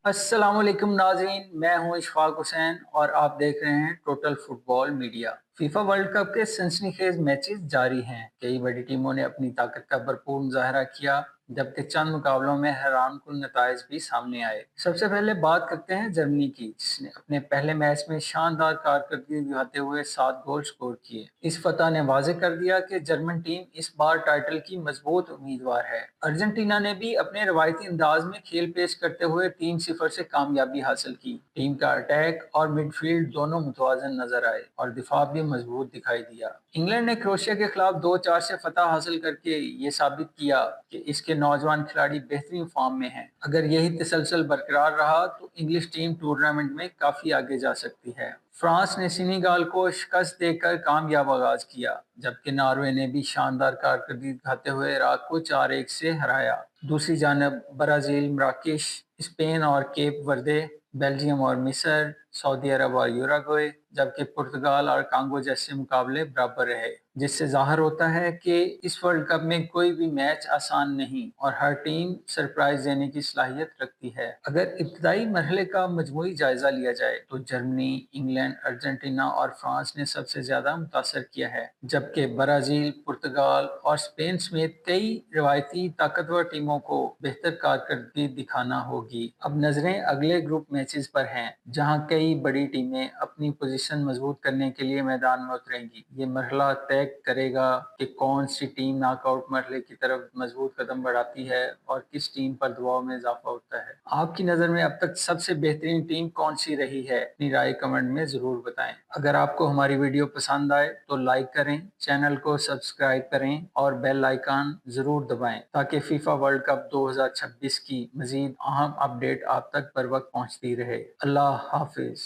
अस्सलाम वालेकुम नाज़रीन, मैं हूं इशफाक हुसैन और आप देख रहे हैं total football media. FIFA world cup के सनसनीखेज मैचेस जारी हैं। कई बड़ी टीमों ने अपनी ताकत का भरपूर मुजाहरा किया, जबकि चंद मुकाबलों में हैरानकुन नताइज भी सामने आए। सबसे पहले बात करते हैं जर्मनी की, जिसने अपने पहले मैच में शानदार कारकर्दगी दिखाते हुए 7 गोल स्कोर किए। इस फतह ने वाज़ेह कर दिया कि जर्मन टीम इस बार टाइटल की मजबूत उम्मीदवार है। अर्जेंटीना ने भी अपने रवायती अंदाज में खेल पेश करते हुए 3-0 से कामयाबी हासिल की। टीम का अटैक और मिडफील्ड दोनों मुतवाजन नजर आए और दिफा भी मजबूत दिखाई दिया। इंग्लैंड ने क्रोएशिया के खिलाफ 2-4 से फतह हासिल करके ये साबित किया कि इसके नौजवान खिलाड़ी बेहतरीन फॉर्म में हैं। अगर यही तसलसल बरकरार रहा तो इंग्लिश टीम टूर्नामेंट में काफी आगे जा सकती है। फ्रांस ने सेनेगल को शिकस्त देकर कामयाब आगाज किया, जबकि नॉर्वे ने भी शानदार कारकर्दगी दिखाते हुए इराक को 4-1 से हराया। दूसरी जानब ब्राजील, मराकेश, स्पेन और केप वर्दे, बेल्जियम और मिस्र, सऊदी अरब और यूरुग्वे, जबकि पुर्तगाल और कांगो जैसे मुकाबले बराबर रहे, जिससे जाहिर होता है कि इस वर्ल्ड कप में कोई भी मैच आसान नहीं और हर टीम सरप्राइज देने की सलाहियत रखती है। अगर इब्तदाई मरहले का मजमूई जायजा लिया जाए तो जर्मनी, इंग्लैंड, अर्जेंटीना और फ्रांस ने सबसे ज्यादा मुतासर किया है, जबकि ब्राजील, पुर्तगाल और स्पेन समेत कई रवायती ताकतवर टीमों को बेहतर कारकर्दगी दिखाना होगी। अब नजरें अगले ग्रुप मैचेस पर हैं, जहां कई बड़ी टीमें अपनी पोजीशन मजबूत करने के लिए मैदान में उतरेंगी। ये मरहला तय करेगा कि कौन सी टीम नॉकआउट मरहले की तरफ मजबूत कदम बढ़ाती है और किस टीम पर दबाव में इजाफा होता है। आपकी नजर में अब तक सबसे बेहतरीन टीम कौन सी रही है? अपनी राय कमेंट में जरूर बताएं। अगर आपको हमारी वीडियो पसंद आए तो लाइक करें, चैनल को सब्सक्राइब करें और बेल आइकन जरूर दबाएं, ताकि फीफा वर्ल्ड कप 2026 की मजीद अहम अपडेट आप तक बर वक्त पहुंचती रहे। अल्लाह हाफिज।